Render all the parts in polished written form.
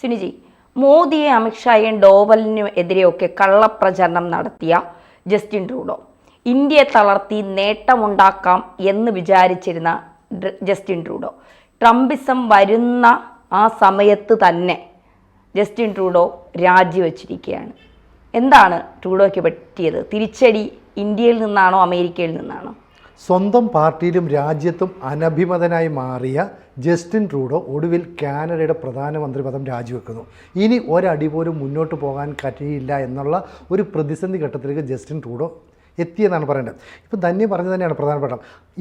സുനിജി, മോദിയെ അമിത്ഷായും ഡോവലിനും എതിരെയൊക്കെ കള്ളപ്രചരണം നടത്തിയ ജസ്റ്റിൻ ട്രൂഡോ ഇന്ത്യയെ തളർത്തി നേട്ടമുണ്ടാക്കാം എന്ന് വിചാരിച്ചിരുന്ന ജസ്റ്റിൻ ട്രൂഡോ ട്രംപിസം വരുന്ന ആ സമയത്ത് തന്നെ ജസ്റ്റിൻ ട്രൂഡോ രാജിവെച്ചിരിക്കുകയാണ്. എന്താണ് ട്രൂഡോയ്ക്ക് പറ്റിയത്? തിരിച്ചടി ഇന്ത്യയിൽ നിന്നാണോ അമേരിക്കയിൽ നിന്നാണോ? സ്വന്തം പാർട്ടിയിലും രാജ്യത്തും അനഭിമതനായി മാറിയ ജസ്റ്റിൻ ട്രൂഡോ ഒടുവിൽ കാനഡയുടെ പ്രധാനമന്ത്രി പദം രാജിവെക്കുന്നു. ഇനി ഒരടി പോലും മുന്നോട്ട് പോകാൻ കഴിയില്ല എന്നുള്ള ഒരു പ്രതിസന്ധി ഘട്ടത്തിലേക്ക് ജസ്റ്റിൻ ട്രൂഡോ എത്തിയെന്നാണ് പറയേണ്ടത്. ഇപ്പോൾ ധന്യ പറഞ്ഞു തന്നെയാണ് പ്രധാനപ്പെട്ട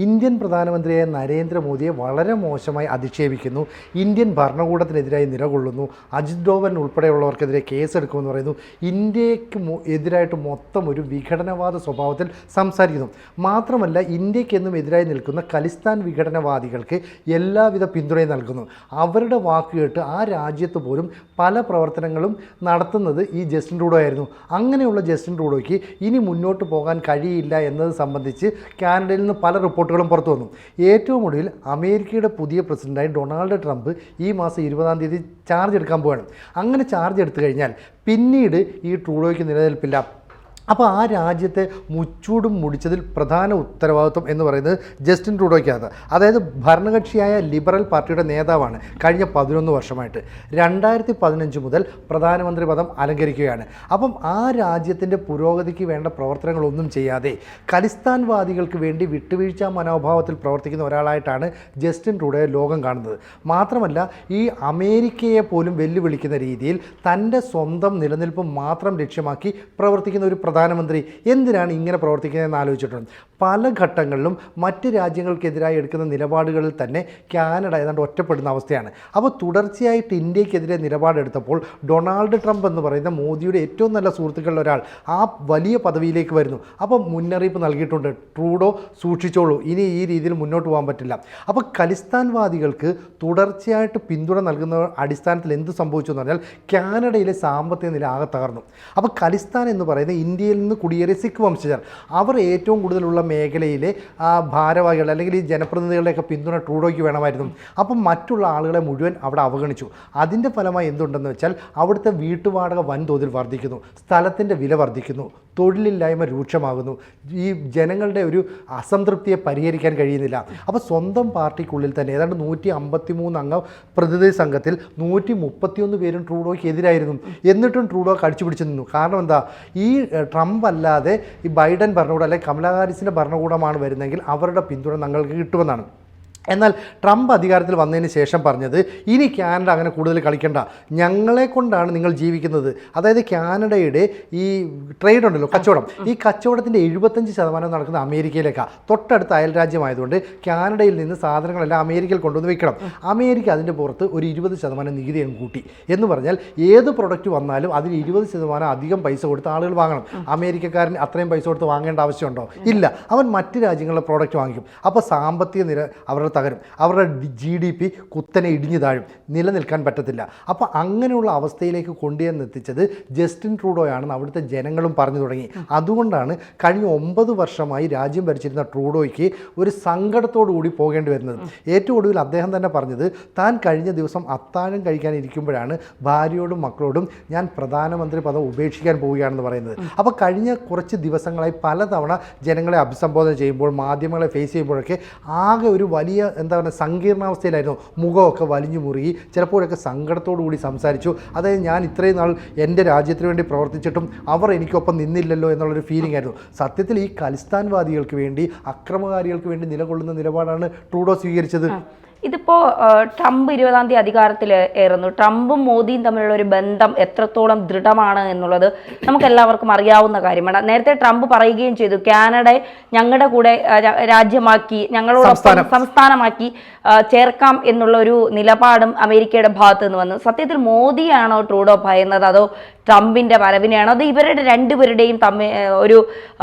ഇന്ത്യൻ പ്രധാനമന്ത്രിയായ നരേന്ദ്രമോദിയെ വളരെ മോശമായി അധിക്ഷേപിക്കുന്നു, ഇന്ത്യൻ ഭരണകൂടത്തിനെതിരായി നിലകൊള്ളുന്നു, അജിത് ഡോവൽ ഉൾപ്പെടെയുള്ളവർക്കെതിരെ കേസെടുക്കുമെന്ന് പറയുന്നു, ഇന്ത്യക്ക് എതിരായിട്ട് മൊത്തം ഒരു വിഘടനവാദ സ്വഭാവത്തിൽ സംസാരിക്കുന്നു. മാത്രമല്ല ഇന്ത്യക്കെന്നും എതിരായി നിൽക്കുന്ന ഖലിസ്ഥാൻ വിഘടനവാദികൾക്ക് എല്ലാവിധ പിന്തുണയും നൽകുന്നു. അവരുടെ വാക്കുകേട്ട് ആ രാജ്യത്ത് പോലും പല പ്രവർത്തനങ്ങളും നടത്തുന്നത് ഈ ജസ്റ്റിൻ ട്രൂഡോ ആയിരുന്നു. അങ്ങനെയുള്ള ജസ്റ്റിൻ ട്രൂഡോയ്ക്ക് ഇനി മുന്നോട്ട് പോകാൻ കഴിയില്ല എന്നത് സംബന്ധിച്ച് കാനഡയിൽ നിന്ന് പല റിപ്പോർട്ടുകളും പുറത്തു വന്നു. ഏറ്റവും ഒടുവിൽ അമേരിക്കയുടെ പുതിയ പ്രസിഡന്റായി ഡൊണാൾഡ് ട്രംപ് ഈ മാസം 20-ാം തീയതി ചാർജ് എടുക്കാൻ പോവുകയാണ്. അങ്ങനെ ചാർജ് എടുത്തു കഴിഞ്ഞാൽ പിന്നീട് ഈ ട്രൂഡോയ്ക്ക് നിലനിൽപ്പില്ല. അപ്പോൾ ആ രാജ്യത്തെ മുച്ചൂടും മുടിച്ചതിൽ പ്രധാന ഉത്തരവാദിത്വം എന്ന് പറയുന്നത് ജസ്റ്റിൻ ട്രൂഡോയ്ക്കകത്ത്. അതായത് ഭരണകക്ഷിയായ ലിബറൽ പാർട്ടിയുടെ നേതാവാണ് കഴിഞ്ഞ 11 വർഷമായിട്ട്. 2015 മുതൽ പ്രധാനമന്ത്രി പദം അലങ്കരിക്കുകയാണ്. അപ്പം ആ രാജ്യത്തിൻ്റെ പുരോഗതിക്ക് വേണ്ട പ്രവർത്തനങ്ങളൊന്നും ചെയ്യാതെ ഖലിസ്ഥാൻവാദികൾക്ക് വേണ്ടി വിട്ടുവീഴ്ച മനോഭാവത്തിൽ പ്രവർത്തിക്കുന്ന ഒരാളായിട്ടാണ് ജസ്റ്റിൻ ട്രൂഡോയെ ലോകം കാണുന്നത്. മാത്രമല്ല ഈ അമേരിക്കയെ പോലും വെല്ലുവിളിക്കുന്ന രീതിയിൽ തൻ്റെ സ്വന്തം നിലനിൽപ്പ് മാത്രം ലക്ഷ്യമാക്കി പ്രവർത്തിക്കുന്ന ഒരു പ്രധാനമന്ത്രി എന്തിനാണ് ഇങ്ങനെ പ്രവർത്തിക്കുന്നതെന്ന് ആലോചിച്ചിട്ടുണ്ട്. പല ഘട്ടങ്ങളിലും മറ്റ് രാജ്യങ്ങൾക്കെതിരായി എടുക്കുന്ന നിലപാടുകളിൽ തന്നെ കാനഡ ഏതാണ്ട് ഒറ്റപ്പെടുന്ന അവസ്ഥയാണ്. അപ്പോൾ തുടർച്ചയായിട്ട് ഇന്ത്യക്കെതിരെ നിലപാടെടുത്തപ്പോൾ ഡൊണാൾഡ് ട്രംപ് എന്ന് പറയുന്ന മോദിയുടെ ഏറ്റവും നല്ല സുഹൃത്തുക്കളിൽ ഒരാൾ ആ വലിയ പദവിയിലേക്ക് വരുന്നു. അപ്പോൾ മുന്നറിയിപ്പ് നൽകിയിട്ടുണ്ട്, ട്രൂഡോ സൂക്ഷിച്ചോളൂ, ഇനി ഈ രീതിയിൽ മുന്നോട്ട് പോകാൻ പറ്റില്ല. അപ്പോൾ ഖലിസ്ഥാൻവാദികൾക്ക് തുടർച്ചയായിട്ട് പിന്തുണ നൽകുന്ന അടിസ്ഥാനത്തിൽ എന്ത് സംഭവിച്ചു എന്ന് പറഞ്ഞാൽ കാനഡയിലെ സാമ്പത്തിക നില ആകെ തകർന്നു. അപ്പോൾ ഖലിസ്ഥാൻ എന്ന് പറയുന്ന ഇന്ത്യയിൽ നിന്ന് കുടിയേറിയ സിഖ് വംശജർ അവർ ഏറ്റവും കൂടുതലുള്ള മേഖലയിലെ ഭാരവാഹികൾ അല്ലെങ്കിൽ ഈ ജനപ്രതിനിധികളുടെയൊക്കെ പിന്തുണ ട്രൂഡോയ്ക്ക് വേണമായിരുന്നു. അപ്പം മറ്റുള്ള ആളുകളെ മുഴുവൻ അവിടെ അവഗണിച്ചു. അതിൻ്റെ ഫലമായി എന്തുണ്ടെന്ന് വെച്ചാൽ അവിടുത്തെ വീട്ടുവാടക വൻതോതിൽ വർദ്ധിക്കുന്നു, സ്ഥലത്തിൻ്റെ വില വർദ്ധിക്കുന്നു, തൊഴിലില്ലായ്മ രൂക്ഷമാകുന്നു, ഈ ജനങ്ങളുടെ ഒരു അസംതൃപ്തിയെ പരിഹരിക്കാൻ കഴിയുന്നില്ല. അപ്പോൾ സ്വന്തം പാർട്ടിക്കുള്ളിൽ തന്നെ ഏതാണ്ട് 153 അംഗ പ്രതിനിധി സംഘത്തിൽ 131 പേരും ട്രൂഡോയ്ക്ക് എതിരായിരുന്നു. എന്നിട്ടും ട്രൂഡോ കടിച്ചു പിടിച്ചു നിന്നു. കാരണം എന്താ, ഈ ട്രംപ് അല്ലാതെ ഈ ബൈഡൻ ഭരണകൂടം അല്ലെങ്കിൽ കമലാ ഹാരിസിൻ്റെ ഭരണകൂടമാണ് വരുന്നതെങ്കിൽ അവരുടെ പിന്തുണ ഞങ്ങൾക്ക് കിട്ടുമെന്നാണ്. എന്നാൽ ട്രംപ് അധികാരത്തിൽ വന്നതിന് ശേഷം പറഞ്ഞത് ഇനി കാനഡ അങ്ങനെ കൂടുതൽ കളിക്കണ്ട, ഞങ്ങളെ കൊണ്ടാണ് നിങ്ങൾ ജീവിക്കുന്നത്. അതായത് കാനഡയുടെ ഈ ട്രേഡ് ഉണ്ടല്ലോ, കച്ചവടം, ഈ കച്ചവടത്തിൻ്റെ 75% നടക്കുന്ന അമേരിക്കയിലേക്കാണ്. തൊട്ടടുത്ത അയൽരാജ്യമായതുകൊണ്ട് കാനഡയിൽ നിന്ന് സാധനങ്ങളെല്ലാം അമേരിക്കയിൽ കൊണ്ടുവന്ന് വെക്കണം. അമേരിക്ക അതിൻ്റെ പുറത്ത് ഒരു 20% നികുതി കൂട്ടി. എന്ന് പറഞ്ഞാൽ ഏത് പ്രൊഡക്റ്റ് വന്നാലും അതിന് 20% അധികം പൈസ കൊടുത്ത് ആളുകൾ വാങ്ങണം. അമേരിക്കക്കാരൻ അത്രയും പൈസ കൊടുത്ത് വാങ്ങേണ്ട ആവശ്യമുണ്ടോ? ഇല്ല. അവൻ മറ്റ് രാജ്യങ്ങളിലെ പ്രോഡക്റ്റ് വാങ്ങിക്കും. അപ്പോൾ സാമ്പത്തിക നില അവരുടെ തകരും, അവരുടെ GDP കുത്തനെ ഇടിഞ്ഞു താഴും, നിലനിൽക്കാൻ പറ്റത്തില്ല. അപ്പോൾ അങ്ങനെയുള്ള അവസ്ഥയിലേക്ക് കൊണ്ടുവന്നെത്തിച്ചത് ജസ്റ്റിൻ ട്രൂഡോയാണെന്ന് അവിടുത്തെ ജനങ്ങളും പറഞ്ഞു തുടങ്ങി. അതുകൊണ്ടാണ് കഴിഞ്ഞ 9 വർഷമായി രാജ്യം ഭരിച്ചിരുന്ന ട്രൂഡോയ്ക്ക് ഒരു സങ്കടത്തോടു കൂടി പോകേണ്ടി വരുന്നത്. ഏറ്റവും ഒടുവിൽ അദ്ദേഹം തന്നെ പറഞ്ഞത് താൻ കഴിഞ്ഞ ദിവസം അത്താഴം കഴിക്കാനിരിക്കുമ്പോഴാണ് ഭാര്യയോടും മക്കളോടും ഞാൻ പ്രധാനമന്ത്രി പദം ഉപേക്ഷിക്കാൻ പോവുകയാണെന്ന് പറയുന്നത്. അപ്പോൾ കഴിഞ്ഞ കുറച്ച് ദിവസങ്ങളായി പലതവണ ജനങ്ങളെ അഭിസംബോധന ചെയ്യുമ്പോൾ, മാധ്യമങ്ങളെ ഫേസ് ചെയ്യുമ്പോഴൊക്കെ ആകെ ഒരു വലിയ എന്താ പറയുക സങ്കീർണാവസ്ഥയിലായിരുന്നു. മുഖമൊക്കെ വലിഞ്ഞു മുറുകി, ചിലപ്പോഴൊക്കെ സങ്കടത്തോടു കൂടി സംസാരിച്ചു. അതായത് ഞാൻ ഇത്രയും നാൾ എൻ്റെ രാജ്യത്തിന് വേണ്ടി പ്രവർത്തിച്ചിട്ടും അവർ എനിക്കൊപ്പം നിന്നില്ലല്ലോ എന്നുള്ളൊരു ഫീലിംഗ് ആയിരുന്നു. സത്യത്തിൽ ഈ ഖലിസ്ഥാൻവാദികൾക്ക് വേണ്ടി, അക്രമകാരികൾക്ക് വേണ്ടി നിലകൊള്ളുന്ന നിലപാടാണ് ട്രൂഡോ സ്വീകരിച്ചത്. ഇതിപ്പോൾ ട്രംപ് 20-ാം തീയതി അധികാരത്തിൽ ഏറുന്നു. ട്രംപും മോദിയും തമ്മിലുള്ള ഒരു ബന്ധം എത്രത്തോളം ദൃഢമാണ് എന്നുള്ളത് നമുക്ക് എല്ലാവർക്കും അറിയാവുന്ന കാര്യമാണ്. നേരത്തെ ട്രംപ് പറയുകയും ചെയ്തു, കാനഡ ഞങ്ങളുടെ കൂടെ രാജ്യമാക്കി, ഞങ്ങളോടൊപ്പം സംസ്ഥാനമാക്കി ചേർക്കാം എന്നുള്ള ഒരു നിലപാടും അമേരിക്കയുടെ ഭാഗത്ത് നിന്ന് വന്നു. സത്യത്തിൽ മോദിയാണോ ട്രൂഡോ ഭയന്നത്, അതോ ട്രംപിൻ്റെ വരവിനെയാണോ, അത് ഇവരുടെ രണ്ടുപേരുടെയും തമ്മിൽ ഒരു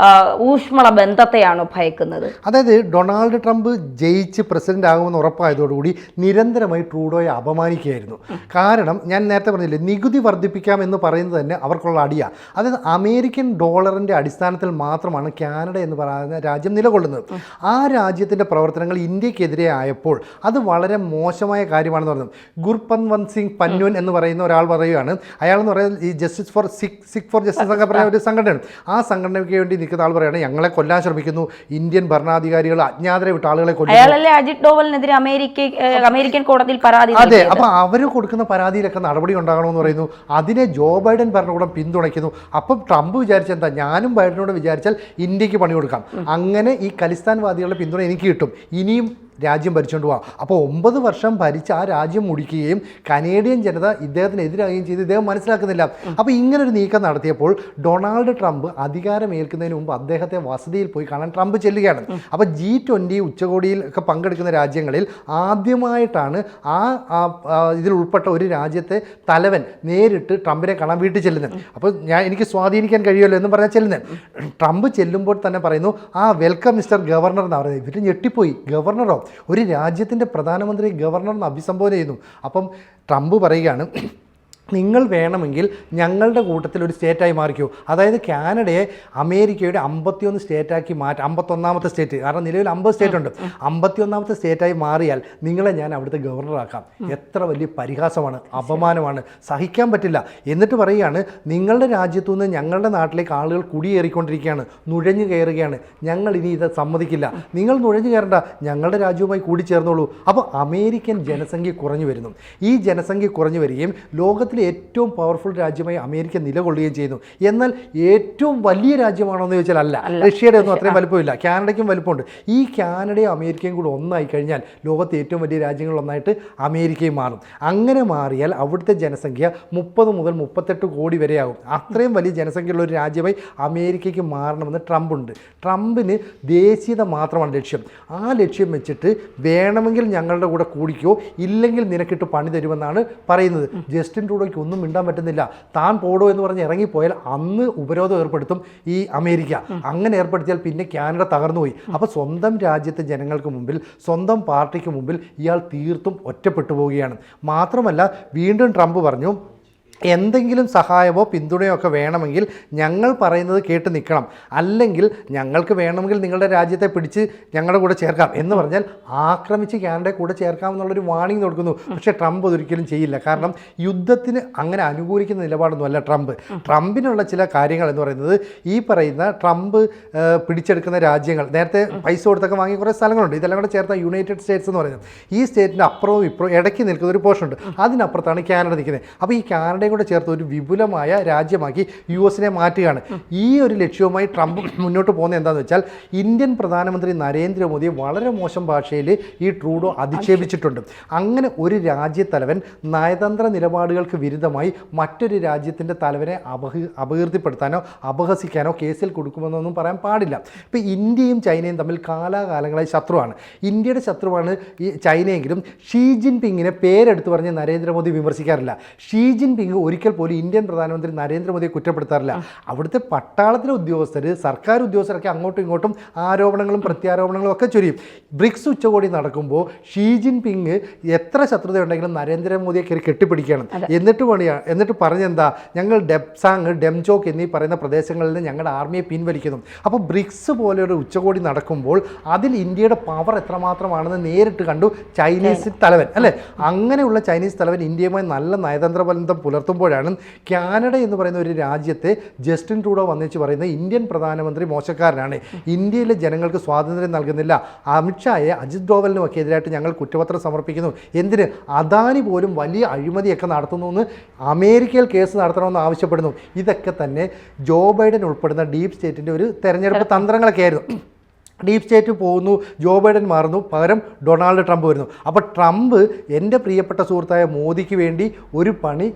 ഊഷ്മള ബന്ധത്തെയാണോ ഭയക്കുന്നത്? അതായത് ഡൊണാൾഡ് ട്രംപ് ജയിച്ച് പ്രസിഡന്റ് ആകുമെന്ന് ഉറപ്പായതോടുകൂടി നിരന്തരമായി ട്രൂഡോയെ അപമാനിക്കുകയായിരുന്നു. കാരണം ഞാൻ നേരത്തെ പറഞ്ഞില്ലേ, നികുതി വർദ്ധിപ്പിക്കാമെന്ന് പറയുന്നത് തന്നെ അവർക്കുള്ള അടിയാണ്. അതായത് അമേരിക്കൻ ഡോളറിൻ്റെ അടിസ്ഥാനത്തിൽ മാത്രമാണ് കാനഡ എന്ന് പറയുന്ന രാജ്യം നിലകൊള്ളുന്നത്. ആ രാജ്യത്തിൻ്റെ പ്രവർത്തനങ്ങൾ ഇന്ത്യക്കെതിരെ ആയപ്പോൾ അത് വളരെ മോശമായ കാര്യമാണെന്ന് പറഞ്ഞു. ഗുർപത്വന്ത് സിംഗ് പന്നൂൻ എന്ന് പറയുന്ന ഒരാൾ പറയുകയാണ്, അയാളെന്ന് പറയുന്നത് ഈ justice for Sikh four justice എന്നൊക്കെ പറയുന്ന ഒരു സംഘടനയാണ്. ആ സംഘടനയ്ക്ക് വേണ്ടി നിൽക്കുന്ന ആൾ പറയുകയാണ്, ഞങ്ങളെ കൊല്ലാൻ ശ്രമിക്കുന്നു, ഇന്ത്യൻ ഭരണാധികാരികൾ അജ്ഞാതരെ വിട്ട ആളുകളെ കൊല്ലുന്നു. അയാളല്ലേ അജിത് ഡോവലിനെതിരെ അമേരിക്കൻ കോടതിയിൽ പരാതി. അതെ, അപ്പോൾ അവർ കൊടുക്കുന്ന പരാതിയിലൊക്കെ നടപടി ഉണ്ടാകണമെന്ന് പറയുന്നു. അതിനെ ജോ ബൈഡൻ ഭരണകൂടം പിന്തുണയ്ക്കുന്നു. അപ്പം ട്രംപ് വിചാരിച്ചെന്താ, ഞാനും ബൈഡനോട് വിചാരിച്ചാൽ ഇന്ത്യക്ക് പണി കൊടുക്കാം, അങ്ങനെ ഈ ഖലിസ്ഥാൻവാദികളുടെ പിന്തുണ എനിക്ക് കിട്ടും, ഇനിയും രാജ്യം ഭരിച്ചുകൊണ്ട് പോകാം. അപ്പോൾ 9 വർഷം ഭരിച്ച് ആ രാജ്യം മുടിക്കുകയും കനേഡിയൻ ജനത ഇദ്ദേഹത്തിനെതിരാകുകയും ചെയ്ത് ഇദ്ദേഹം മനസ്സിലാക്കുന്നില്ല. അപ്പോൾ ഇങ്ങനൊരു നീക്കം നടത്തിയപ്പോൾ ഡൊണാൾഡ് ട്രംപ് അധികാരമേൽക്കുന്നതിന് മുമ്പ് അദ്ദേഹത്തെ വസതിയിൽ പോയി കാണാൻ ട്രംപ് ചെല്ലുകയാണ്. അപ്പോൾ G20 ഉച്ചകോടിയിൽ ഒക്കെ പങ്കെടുക്കുന്ന രാജ്യങ്ങളിൽ ആദ്യമായിട്ടാണ് ഇതിൽ ഉൾപ്പെട്ട ഒരു രാജ്യത്തെ തലവൻ നേരിട്ട് ട്രംപിനെ കാണാൻ വീട്ടിൽ ചെല്ലുന്നത്. അപ്പോൾ എനിക്ക് സ്വാധീനിക്കാൻ കഴിയുമല്ലോ എന്ന് പറഞ്ഞാൽ ചെല്ലുന്നത്. ട്രംപ് ചെല്ലുമ്പോൾ തന്നെ പറയുന്നു, വെൽക്കം മിസ്റ്റർ ഗവർണർ എന്ന് പറയുന്നത്. ഇവർ ഞെട്ടിപ്പോയി, ഗവർണറോ, ഒരു രാജ്യത്തിൻ്റെ പ്രധാനമന്ത്രി ഗവർണർ എന്ന് അഭിസംബോധന ചെയ്യുന്നു. അപ്പം ട്രംപ് പറയുകയാണ്, നിങ്ങൾ വേണമെങ്കിൽ ഞങ്ങളുടെ കൂട്ടത്തിൽ ഒരു സ്റ്റേറ്റായി മാറിക്കൂ. അതായത് കാനഡയെ അമേരിക്കയുടെ 51 സ്റ്റേറ്റാക്കി മാറ്റാം, 51ാമത്തെ സ്റ്റേറ്റ്, കാരണം നിലവിൽ 50 സ്റ്റേറ്റ് ഉണ്ട്, 51ാമത്തെ സ്റ്റേറ്റായി മാറിയാൽ നിങ്ങളെ ഞാൻ അവിടുത്തെ ഗവർണറാക്കാം. എത്ര വലിയ പരിഹാസമാണ്, അപമാനമാണ്, സഹിക്കാൻ പറ്റില്ല. എന്നിട്ട് പറയുകയാണ്, നിങ്ങളുടെ രാജ്യത്തു നിന്ന് ഞങ്ങളുടെ നാട്ടിലേക്ക് ആളുകൾ കുടിയേറിക്കൊണ്ടിരിക്കുകയാണ്, നുഴഞ്ഞു കയറുകയാണ്, ഞങ്ങൾ ഇനി ഇത് സമ്മതിക്കില്ല, നിങ്ങൾ നുഴഞ്ഞു കയറണ്ട, ഞങ്ങളുടെ രാജ്യവുമായി കൂടിച്ചേർന്നോളൂ. അപ്പോൾ അമേരിക്കൻ ജനസംഖ്യ കുറഞ്ഞു വരുന്നു. ഈ ജനസംഖ്യ കുറഞ്ഞു വരികയും ലോകത്തിലെ ഏറ്റവും പവർഫുൾ രാജ്യമായി അമേരിക്ക നിലകൊള്ളുകയും ചെയ്യുന്നു. എന്നാൽ ഏറ്റവും വലിയ രാജ്യമാണോ എന്ന് ചോദിച്ചാൽ അല്ല. റഷ്യയുടെ ഒന്നും അത്രയും വലുപ്പമില്ല, കാനഡയ്ക്കും വലുപ്പമുണ്ട്. ഈ കാനഡയും അമേരിക്കയും കൂടെ ഒന്നായി കഴിഞ്ഞാൽ ലോകത്തെ ഏറ്റവും വലിയ രാജ്യങ്ങളൊന്നായിട്ട് അമേരിക്കയും മാറും. അങ്ങനെ മാറിയാൽ അവിടുത്തെ ജനസംഖ്യ 30 മുതൽ 38 കോടി വരെയാകും. അത്രയും വലിയ ജനസംഖ്യയുള്ള ഒരു രാജ്യമായി അമേരിക്കയ്ക്ക് മാറണമെന്ന് ട്രംപുണ്ട്. ട്രംപിന് ദേശീയത മാത്രമാണ് ലക്ഷ്യം. ആ ലക്ഷ്യം വെച്ചിട്ട് വേണമെങ്കിൽ ഞങ്ങളുടെ കൂടെ കൂടിക്കോ, ഇല്ലെങ്കിൽ നിനക്കിട്ട് പണി തരുമെന്നാണ് പറയുന്നത്. ജസ്റ്റിൻ ട്രൂഡോയ്ക്ക് ഒന്നും മിണ്ടാൻ പറ്റുന്നില്ല. താൻ പോടോ എന്ന് പറഞ്ഞ് ഇറങ്ങിപ്പോയാൽ അന്ന് ഉപരോധം ഏർപ്പെടുത്തും ഈ അമേരിക്ക. അങ്ങനെ ഏർപ്പെടുത്തിയാൽ പിന്നെ കാനഡ തകർന്നുപോയി. അപ്പോൾ സ്വന്തം രാജ്യത്തെ ജനങ്ങൾക്ക് മുമ്പിൽ, സ്വന്തം പാർട്ടിക്ക് മുമ്പിൽ ഇയാൾ തീർത്തും ഒറ്റപ്പെട്ടു പോവുകയാണ്. മാത്രമല്ല, വീണ്ടും ട്രംപ് പറഞ്ഞു, എന്തെങ്കിലും സഹായമോ പിന്തുണയോ ഒക്കെ വേണമെങ്കിൽ ഞങ്ങൾ പറയുന്നത് കേട്ട് നിൽക്കണം, അല്ലെങ്കിൽ ഞങ്ങൾക്ക് വേണമെങ്കിൽ നിങ്ങളുടെ രാജ്യത്തെ പിടിച്ച് ഞങ്ങളുടെ കൂടെ ചേർക്കാം എന്ന് പറഞ്ഞാൽ ആക്രമിച്ച് കാനഡയെ കൂടെ ചേർക്കാമെന്നുള്ളൊരു വാണിംഗ് കൊടുക്കുന്നു. പക്ഷേ ട്രംപ് അതൊരിക്കലും ചെയ്യില്ല. കാരണം യുദ്ധത്തിന് അങ്ങനെ അനുകൂലിക്കുന്ന നിലപാടൊന്നുമല്ല ട്രംപിനുള്ള ചില കാര്യങ്ങൾ എന്ന് പറയുന്നത്, ഈ പറയുന്ന ട്രംപ് പിടിച്ചെടുക്കുന്ന രാജ്യങ്ങൾ, നേരത്തെ പൈസ കൊടുത്തൊക്കെ വാങ്ങിയ കുറേ സ്ഥലങ്ങളുണ്ട്, ഇതെല്ലാം കൂടെ ചേർത്ത യുണൈറ്റഡ് സ്റ്റേറ്റ്സ് എന്ന് പറയുന്നത്. ഈ സ്റ്റേറ്റിൻ്റെ അപ്പുറവും ഇപ്പുറവും ഇടയ്ക്ക് നിൽക്കുന്ന ഒരു പോർഷൻ ഉണ്ട്, അതിനപ്പുറത്താണ് കാനഡ നിൽക്കുന്നത്. അപ്പോൾ ഈ കാനഡയെ കൂടെ ചേർത്ത് ഒരു വിപുലമായ രാജ്യമാക്കി US മാറ്റുകയാണ്. ഈ ഒരു ലക്ഷ്യവുമായി ട്രംപ് മുന്നോട്ട് പോകുന്നത് എന്താണെന്ന് വെച്ചാൽ, ഇന്ത്യൻ പ്രധാനമന്ത്രി നരേന്ദ്രമോദിയെ വളരെ മോശം ഭാഷയിൽ ഈ ട്രൂഡോ അധിക്ഷേപിച്ചിട്ടുണ്ട്. അങ്ങനെ ഒരു രാജ്യത്തലവൻ നയതന്ത്ര നിലപാടുകൾക്ക് വിരുദ്ധമായി മറ്റൊരു രാജ്യത്തിൻ്റെ തലവനെ അപകീർത്തിപ്പെടുത്താനോ അപഹസിക്കാനോ കേസിൽ കൊടുക്കുമെന്നൊന്നും പറയാൻ പാടില്ല. ഇപ്പോൾ ഇന്ത്യയും ചൈനയും തമ്മിൽ കാലാകാലങ്ങളായി ശത്രുവാണ്. ഇന്ത്യയുടെ ശത്രുവാണ് ഈ ചൈനയെങ്കിലും ഷീ ജിൻപിങ്ങിനെ പേരെടുത്ത് പറഞ്ഞ് നരേന്ദ്രമോദി വിമർശിക്കാറില്ല. ഷീ ജിൻപിങ് ഒരിക്കൽ പോലും ഇന്ത്യൻ പ്രധാനമന്ത്രി നരേന്ദ്രമോദിയെ കുറ്റപ്പെടുത്താറില്ല. അവിടുത്തെ പട്ടാളത്തിലെ ഉദ്യോഗസ്ഥർ, സർക്കാർ ഉദ്യോഗസ്ഥരൊക്കെ അങ്ങോട്ടും ഇങ്ങോട്ടും ആരോപണങ്ങളും പ്രത്യാരോപണങ്ങളും ഒക്കെ ചൊരിയും. ബ്രിക്സ് ഉച്ചകോടി നടക്കുമ്പോൾ ഷീ ജിൻപിങ് എത്ര ശത്രുതയുണ്ടെങ്കിലും നരേന്ദ്രമോദിയെ കയറി കെട്ടിപ്പിടിക്കണം. എന്നിട്ട് പറഞ്ഞെന്താ, ഞങ്ങൾ ഡെപ്സാങ്, ഡെംചോക്ക് എന്നീ പറയുന്ന പ്രദേശങ്ങളിൽ നിന്ന് ഞങ്ങളുടെ ആർമിയെ പിൻവലിക്കുന്നു. അപ്പോൾ ബ്രിക്സ് പോലെയൊരു ഉച്ചകോടി നടക്കുമ്പോൾ അതിൽ ഇന്ത്യയുടെ പവർ എത്രമാത്രമാണെന്ന് നേരിട്ട് കണ്ടു ചൈനീസ് തലവൻ, അല്ലേ? അങ്ങനെയുള്ള ചൈനീസ് തലവൻ ഇന്ത്യയുമായി നല്ല നയതന്ത്ര ബന്ധം പുലർത്തുമ്പോഴാണ് കാനഡ എന്ന് പറയുന്ന ഒരു രാജ്യത്തെ ജസ്റ്റിൻ ട്രൂഡോ വന്നിച്ച് പറയുന്നത് ഇന്ത്യൻ പ്രധാനമന്ത്രി മോശക്കാരനാണ്, ഇന്ത്യയിലെ ജനങ്ങൾക്ക് സ്വാതന്ത്ര്യം നൽകുന്നില്ല, അമിത്ഷായെ അജിത് ഡോവലിനും ഒക്കെ എതിരായിട്ട് ഞങ്ങൾ കുറ്റപത്രം സമർപ്പിക്കുന്നു. എന്തിന്? അദാനി പോലും വലിയ അഴിമതിയൊക്കെ നടത്തുന്നു എന്ന് അമേരിക്കയിൽ കേസ് നടത്തണമെന്ന് ആവശ്യപ്പെടുന്നു. ഇതൊക്കെ തന്നെ ജോ ബൈഡൻ ഉൾപ്പെടുന്ന ഡീപ് സ്റ്റേറ്റിൻ്റെ ഒരു തെരഞ്ഞെടുപ്പ് തന്ത്രങ്ങളൊക്കെ ആയിരുന്നു. ഡീപ് സ്റ്റേറ്റ് പോകുന്നു, ജോ ബൈഡൻ മാറുന്നു, പകരം ഡൊണാൾഡ് ട്രംപ് വരുന്നു. അപ്പോൾ ട്രംപ് എൻ്റെ പ്രിയപ്പെട്ട സുഹൃത്തായ മോദിക്ക് വേണ്ടി ഒരു പണി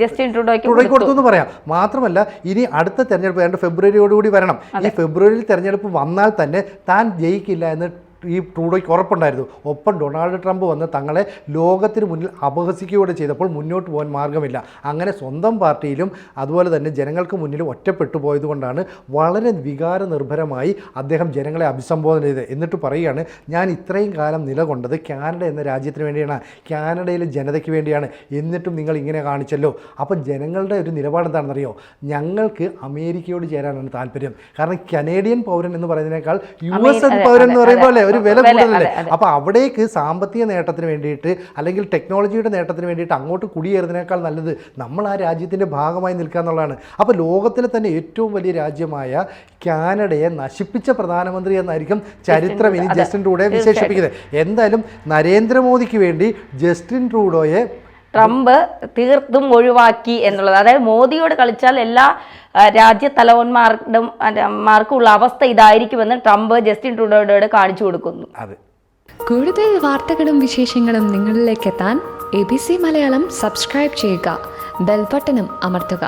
ജസ്റ്റിൻ ട്രൂഡോയ്ക്ക് കൊടുത്തു എന്ന് പറയാം. മാത്രമല്ല, ഇനി അടുത്ത തെരഞ്ഞെടുപ്പ് ഫെബ്രുവരിയോടുകൂടി വരണം. ഈ ഫെബ്രുവരിയിൽ തെരഞ്ഞെടുപ്പ് വന്നാൽ തന്നെ താൻ ജയിക്കില്ല എന്ന് ഈ ട്രൂഡോയ്ക്ക് ഉറപ്പുണ്ടായിരുന്നു. ഒപ്പം ഡൊണാൾഡ് ട്രംപ് വന്ന് തങ്ങളെ ലോകത്തിന് മുന്നിൽ അപഹസിക്കുകയോടെ ചെയ്തപ്പോൾ മുന്നോട്ട് പോകാൻ മാർഗമില്ല. അങ്ങനെ സ്വന്തം പാർട്ടിയിലും അതുപോലെ തന്നെ ജനങ്ങൾക്ക് മുന്നിലും ഒറ്റപ്പെട്ടു പോയതുകൊണ്ടാണ് വളരെ വികാരനിർഭരമായി അദ്ദേഹം ജനങ്ങളെ അഭിസംബോധന ചെയ്തത്. എന്നിട്ട് പറയുകയാണ്, ഞാൻ ഇത്രയും കാലം നിലകൊണ്ടത് കാനഡ എന്ന രാജ്യത്തിന് വേണ്ടിയാണ്, കാനഡയിലെ ജനതയ്ക്ക് വേണ്ടിയാണ്, എന്നിട്ടും നിങ്ങൾ ഇങ്ങനെ കാണിച്ചല്ലോ. അപ്പം ജനങ്ങളുടെ ഒരു നിലപാട് എന്താണെന്നറിയോ? ഞങ്ങൾക്ക് അമേരിക്കയോട് ചേരാനാണ് താല്പര്യം. കാരണം കനേഡിയൻ പൗരൻ എന്ന് പറയുന്നതിനേക്കാൾ US പൗരൻ എന്ന് പറയുമ്പോൾ ഒരു വില കൂടുതലല്ലേ. അപ്പോൾ അവിടേക്ക് സാമ്പത്തിക നേട്ടത്തിന് വേണ്ടിയിട്ട് അല്ലെങ്കിൽ ടെക്നോളജിയുടെ നേട്ടത്തിന് വേണ്ടിയിട്ട് അങ്ങോട്ട് കുടിയേറുന്നതിനേക്കാൾ നല്ലത് നമ്മൾ ആ രാജ്യത്തിൻ്റെ ഭാഗമായി നിൽക്കുക എന്നുള്ളതാണ്. അപ്പോൾ ലോകത്തിലെ തന്നെ ഏറ്റവും വലിയ രാജ്യമായ കാനഡയെ നശിപ്പിച്ച പ്രധാനമന്ത്രി എന്നായിരിക്കും ചരിത്രം ഇനി ജസ്റ്റിൻ ട്രൂഡോയെ വിശേഷിപ്പിക്കുന്നത്. എന്തായാലും നരേന്ദ്രമോദിക്ക് വേണ്ടി ജസ്റ്റിൻ ട്രൂഡോയെ ട്രംപ് തീർത്തും ഒഴിവാക്കി എന്നുള്ളത്. അതായത് മോദിയോട് കളിച്ചാൽ എല്ലാ രാജ്യത്തലവന്മാർക്കുള്ള അവസ്ഥ ഇതായിരിക്കുമെന്ന് ട്രംപ് ജസ്റ്റിൻ ട്രൂഡോയോട് കാണിച്ചു കൊടുക്കുന്നു. അതെ, കൂടുതൽ വാർത്തകളും വിശേഷങ്ങളും നിങ്ങളിലേക്ക് എത്താൻ ABC മലയാളം സബ്സ്ക്രൈബ് ചെയ്യുക, ബെൽ ബട്ടണും അമർത്തുക.